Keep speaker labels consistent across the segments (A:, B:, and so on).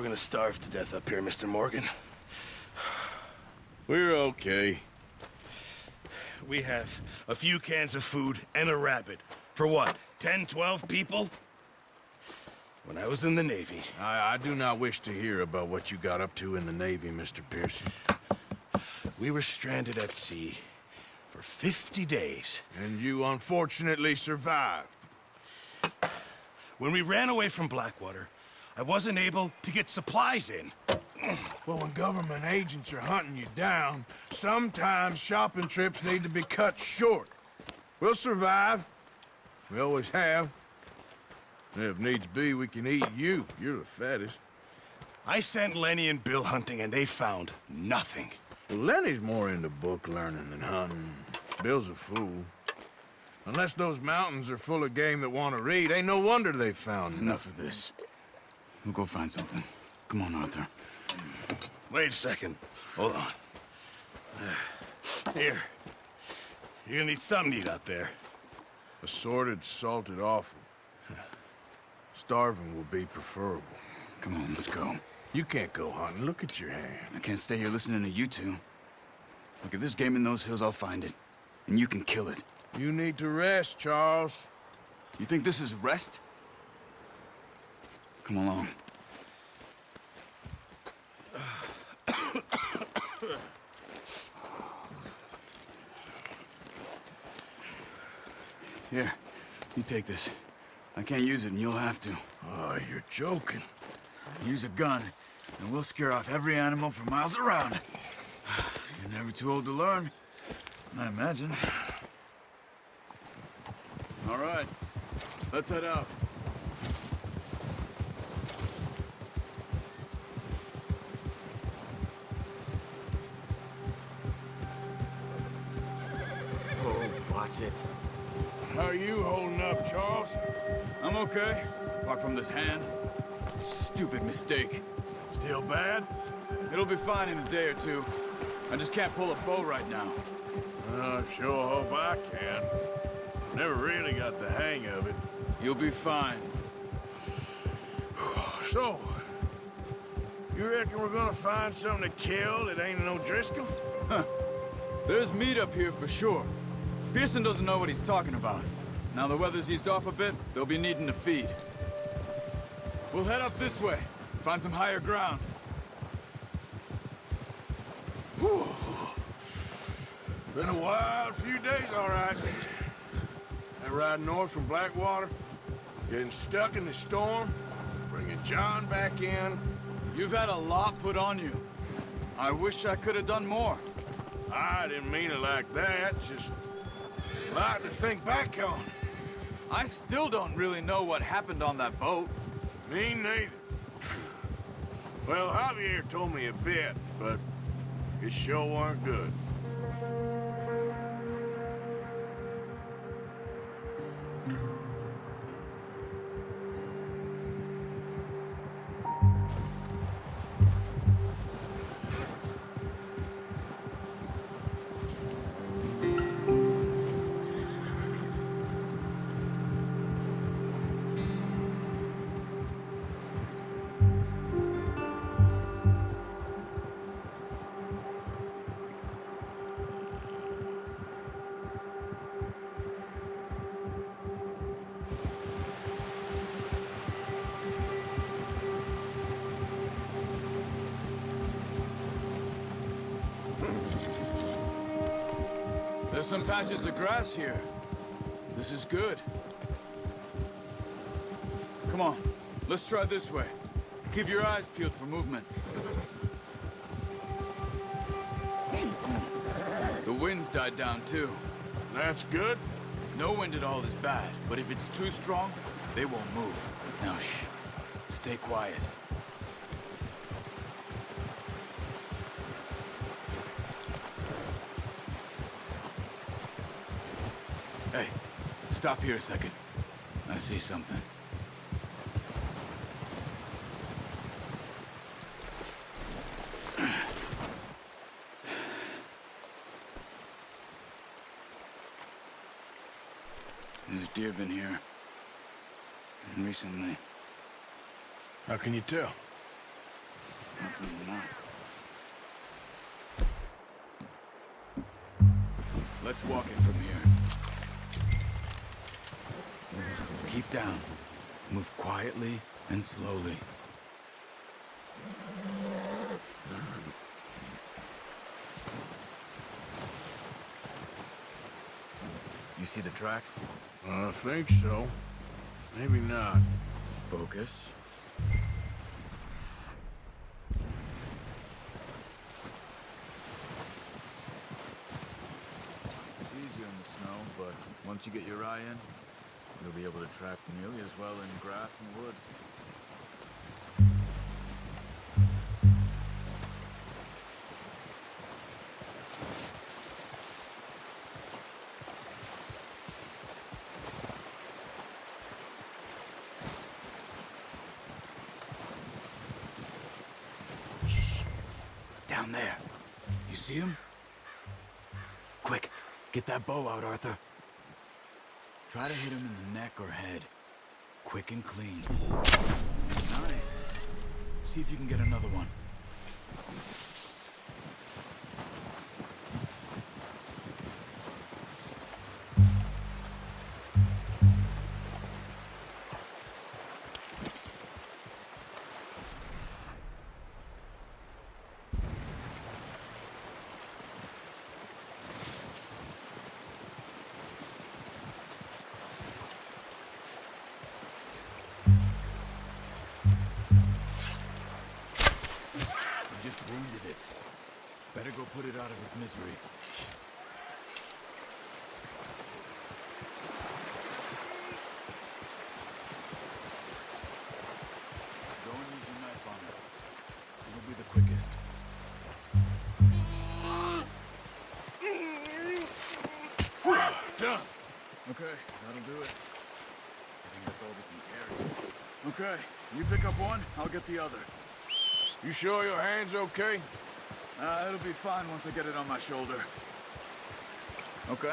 A: we're gonna starve to death up here, Mr. Morgan.
B: We're okay.
A: We have a few cans of food and a rabbit. For what, 10, 12 people? When I was in the Navy...
B: I do not wish to hear about what you got up to in the Navy, Mr. Pearson.
A: We were stranded at sea for 50 days.
B: And you unfortunately survived.
A: When we ran away from Blackwater, I wasn't able to get supplies in.
B: Well, when government agents are hunting you down, sometimes shopping trips need to be cut short. We'll survive. We always have. If needs be, we can eat you. You're the fattest.
A: I sent Lenny and Bill hunting, and they found nothing.
B: Well, Lenny's more into book learning than hunting. Bill's a fool. Unless those mountains are full of game that want to read, ain't no wonder they found
C: Enough of this. We'll go find something. Come on, Arthur.
A: Wait a second. Hold on. Here. You're gonna need something to eat out there.
B: Assorted, salted offal. Starving will be preferable.
C: Come on, let's go.
B: You can't go hunting. Look at your hand.
C: I can't stay here listening to you two. Look, if there's game in those hills, I'll find it. And you can kill it.
B: You need to rest, Charles.
C: You think this is rest? Come along. Here, you take this. I can't use it, and you'll have to.
B: Oh, you're joking.
C: Use a gun, and we'll scare off every animal for miles around. You're never too old to learn, I imagine. All right, let's head out.
D: Oh, watch it.
B: How are you holding up, Charles?
C: I'm okay, apart from this hand. Stupid mistake.
B: Still bad?
C: It'll be fine in a day or two. I just can't pull a bow right now.
B: I sure hope I can. Never really got the hang of it.
C: You'll be fine.
B: So, you reckon we're gonna find something to kill that ain't no Driscoll?
C: Huh. There's meat up here for sure. Pearson doesn't know what he's talking about. Now the weather's eased off a bit, they'll be needing to feed. We'll head up this way, find some higher ground.
B: Whew. Been a wild few days, all right. That ride north from Blackwater, getting stuck in the storm, bringing John back in.
C: You've had a lot put on you. I wish I could have done more.
B: I didn't mean it like that, just a lot to think back on.
C: I still don't really know what happened on that boat.
B: Me neither. Well, Javier told me a bit, but it sure weren't good.
C: There's some patches of grass here. This is good. Come on, let's try this way. Keep your eyes peeled for movement. The wind's died down too.
B: That's good.
C: No wind at all is bad, but if it's too strong, they won't move. Now shh, stay quiet. Hey, stop here a second. I see something. There's deer been here. Recently.
B: How can you tell?
C: Let's walk it from here. Keep down. Move quietly and slowly. You see the tracks?
B: I think so. Maybe not.
C: Focus. It's easier in the snow, but once you get your eye in, you'll be able to track nearly as well in grass and woods. Down there. You see him? Quick, get that bow out, Arthur. Try to hit him in the neck or head. Quick and clean. Nice. See if you can get another one. Just wounded it. Better go put it out of its misery. Go and use your knife on it. It'll be the quickest.
B: Done.
C: Okay, that'll do it. I think that's all we can carry. Okay, you pick up one, I'll get the other.
B: You sure your hand's okay?
C: It'll be fine once I get it on my shoulder. Okay,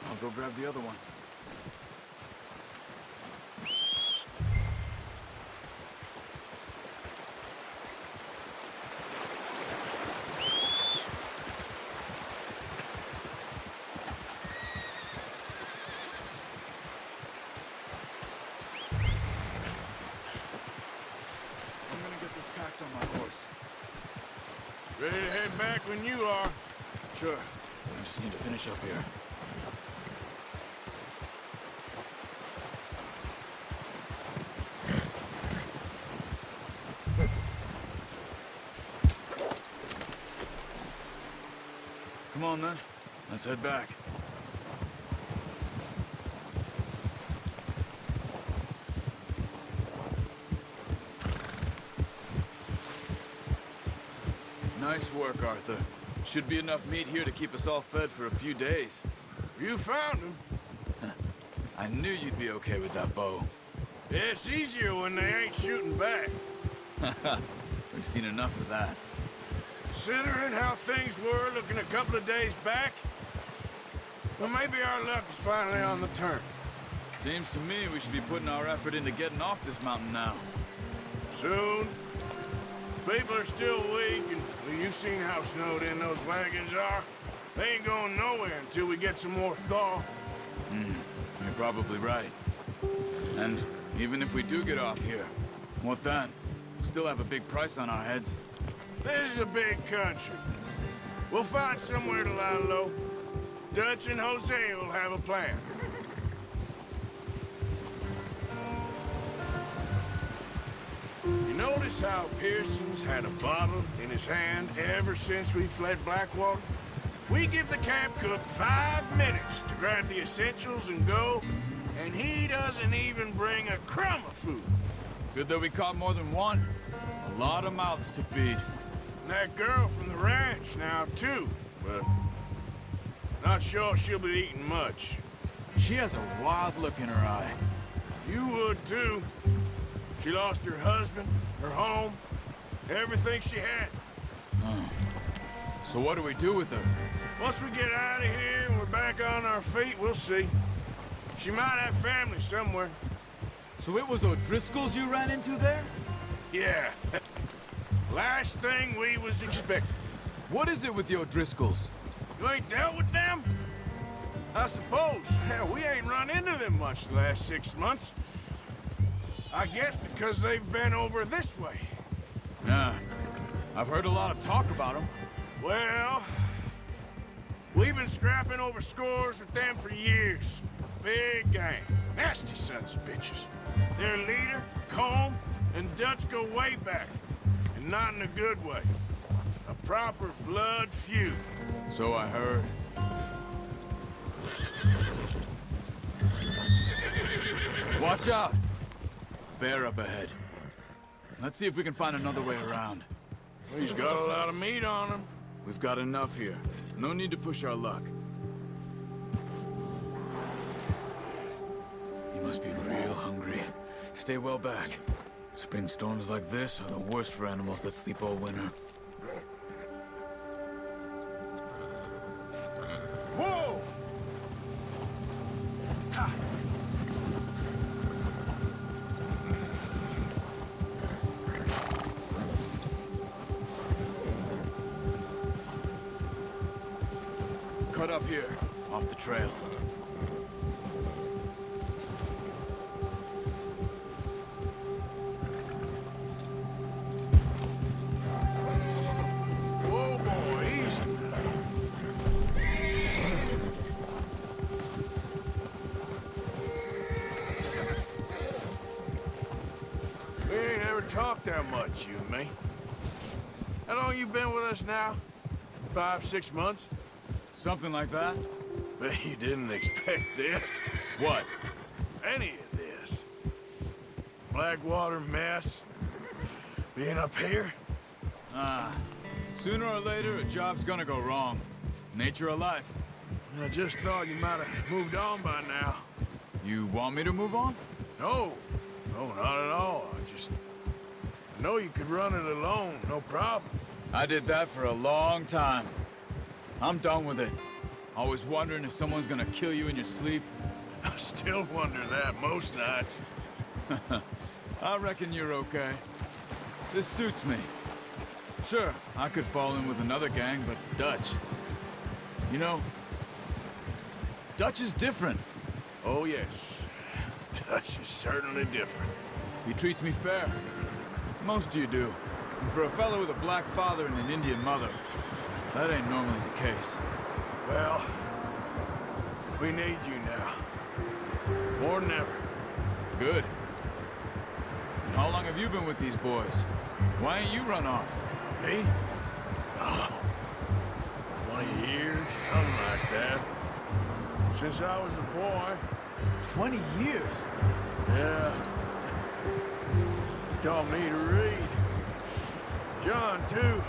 C: I'll go grab the other one. I'm gonna get this packed on my horse.
B: Ready to head back when you are.
C: Sure. I just need to finish up here. Come on then. Let's head back. Nice work, Arthur. Should be enough meat here to keep us all fed for a few days.
B: You found him.
C: I knew you'd be okay with that bow.
B: Yeah, it's easier when they ain't shooting back.
C: We've seen enough of that.
B: Considering how things were looking a couple of days back, well, maybe our luck is finally on the turn.
C: Seems to me we should be putting our effort into getting off this mountain now.
B: Soon. People are still weak, and well, you've seen how snowed in those wagons are. They ain't going nowhere until we get some more thaw.
C: You're probably right. And even if we do get off here, what then? We'll still have a big price on our heads.
B: This is a big country. We'll find somewhere to lie low. Dutch and Jose will have a plan. You notice how Pearson's had a bottle in his hand ever since we fled Blackwater? We give the camp cook 5 minutes to grab the essentials and go, and he doesn't even bring a crumb of food.
C: Good that we caught more than one. A lot of mouths to feed.
B: And that girl from the ranch now, too, but not sure she'll be eating much.
C: She has a wild look in her eye.
B: You would, too. She lost her husband, her home, everything she had.
C: So what do we do with her?
B: Once we get out of here and we're back on our feet, we'll see. She might have family somewhere.
C: So it was O'Driscoll's you ran into there?
B: Yeah. Last thing we was expecting.
C: What is it with the O'Driscolls?
B: You ain't dealt with them? I suppose. Hell, we ain't run into them much the last 6 months. I guess because they've been over this way.
C: Nah. I've heard a lot of talk about them.
B: Well, we've been scrapping over scores with them for years. Big gang. Nasty sons of bitches. Their leader, Combe, and Dutch go way back. And not in a good way. A proper blood feud.
C: So I heard. Watch out! Bear up ahead. Let's see if we can find another way around.
B: He's got a lot of meat on him.
C: We've got enough here. No need to push our luck. He must be real hungry. Stay well back. Spring storms like this are the worst for animals that sleep all winter.
B: Whoa! Ah.
C: Cut up here, off the trail.
B: Whoa, boy, easy. We ain't ever talked that much, you and me. How long you been with us now? 5, 6 months?
C: Something like that?
B: Bet you didn't expect this.
C: What?
B: Any of this. Blackwater mess. Being up here?
C: Sooner or later, a job's gonna go wrong. Nature of life.
B: I just thought you might have moved on by now.
C: You want me to move on?
B: No. No, not at all. I know you could run it alone, no problem.
C: I did that for a long time. I'm done with it. Always wondering if someone's gonna kill you in your sleep.
B: I still wonder that most nights.
C: I reckon you're okay. This suits me. Sure, I could fall in with another gang, but Dutch... You know, Dutch is different.
B: Oh, yes. Dutch is certainly different.
C: He treats me fair. Most of you do. And for a fellow with a black father and an Indian mother, that ain't normally the case.
B: Well, we need you now. More than ever.
C: Good. And how long have you been with these boys? Why ain't you run off?
B: Me? Oh, 20 years, something like that. Since I was a boy.
C: 20 years?
B: Yeah. Taught me to read. John, too.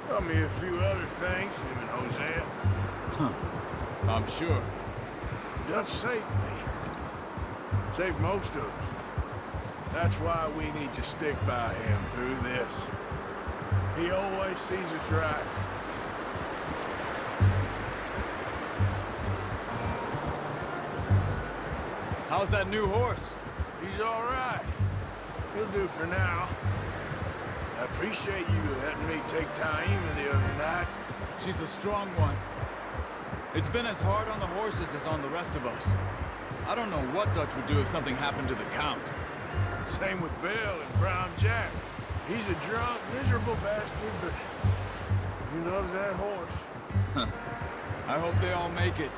B: Taught me a few other things, him and Hosea.
C: I'm sure.
B: Dutch saved me. Saved most of us. That's why we need to stick by him through this. He always sees us right.
C: How's that new horse?
B: He's all right. He'll do for now. I appreciate you letting me take Taima the other night.
C: She's a strong one. It's been as hard on the horses as on the rest of us. I don't know what Dutch would do if something happened to the Count.
B: Same with Bill and Brown Jack. He's a drunk, miserable bastard, but he loves that horse.
C: I hope they all make it.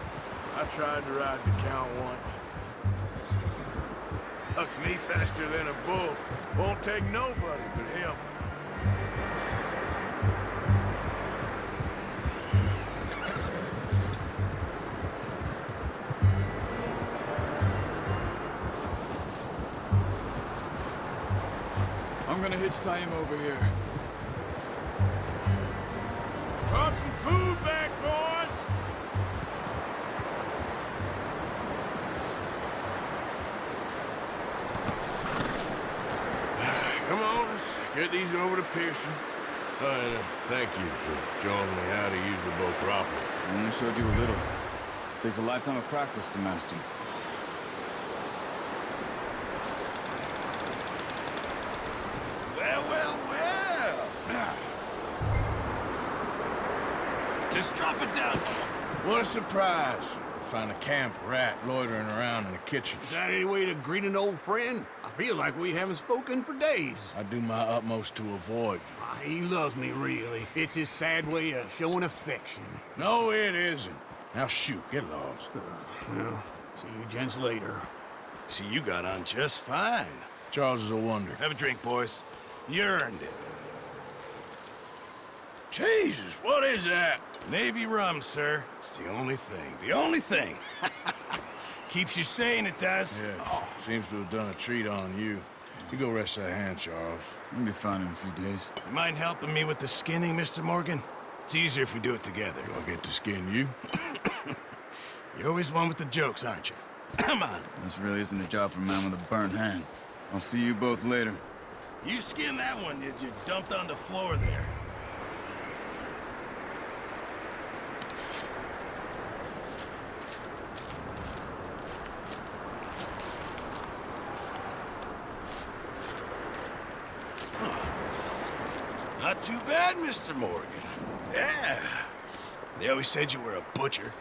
B: I tried to ride the Count once. Hucked me faster than a bull. Won't take nobody but him.
C: I'm gonna hitch Taima over here.
B: Brought some food back, boys! Come on, let's get these over to Pearson. Thank you for showing me how to use the boat properly.
C: I only showed you a little. Takes a lifetime of practice to master.
A: Well, well, well. Just drop it down.
B: What a surprise. Find a camp rat loitering around in the kitchen.
E: Is that any way to greet an old friend? I feel like we haven't spoken for days.
B: I do my utmost to avoid you.
E: He loves me, really. It's his sad way of showing affection.
B: No, it isn't. Now shoot, get lost.
E: Well, see you gents later.
A: See, you got on just fine.
B: Charles is a wonder.
A: Have a drink, boys. You earned it.
B: Jesus, what is that?
A: Navy rum, sir. It's the only thing. The only thing. Keeps you sane, it does.
B: Yes, seems to have done a treat on you. You go rest that hand, Charles.
C: We'll be fine in a few days.
A: You mind helping me with the skinning, Mr. Morgan? It's easier if we do it together.
B: Do I get to skin you?
A: You're always one with the jokes, aren't you? Come on.
C: This really isn't a job for a man with a burnt hand. I'll see you both later.
A: You skinned that one you dumped on the floor there. Not too bad, Mr. Morgan. Yeah. They always said you were a butcher.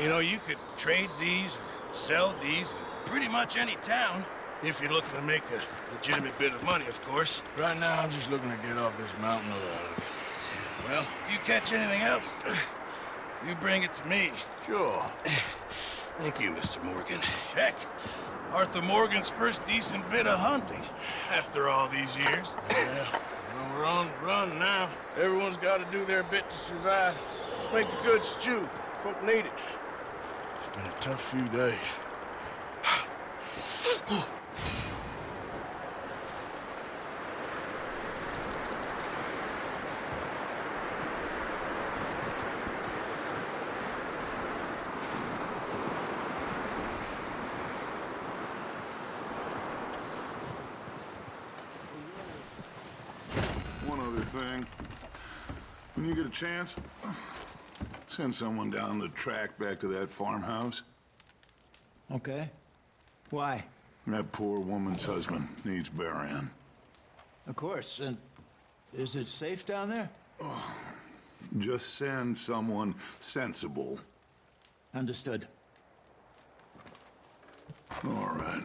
A: You know, you could trade these or sell these in pretty much any town. If you're looking to make a legitimate bit of money, of course.
B: Right now, I'm just looking to get off this mountain alive.
A: Well, if you catch anything else, you bring it to me.
B: Sure.
A: Thank you, Mr. Morgan. Heck, Arthur Morgan's first decent bit of hunting after all these years.
B: Yeah. Well, we're on the run now. Everyone's got to do their bit to survive. Just make a good stew. Folk need it. It's been a tough few days.
F: One other thing. When you get a chance, send someone down the track back to that farmhouse.
G: Okay. Why?
F: That poor woman's husband needs burying.
G: Of course. And is it safe down there?
F: Just send someone sensible.
G: Understood.
F: All right.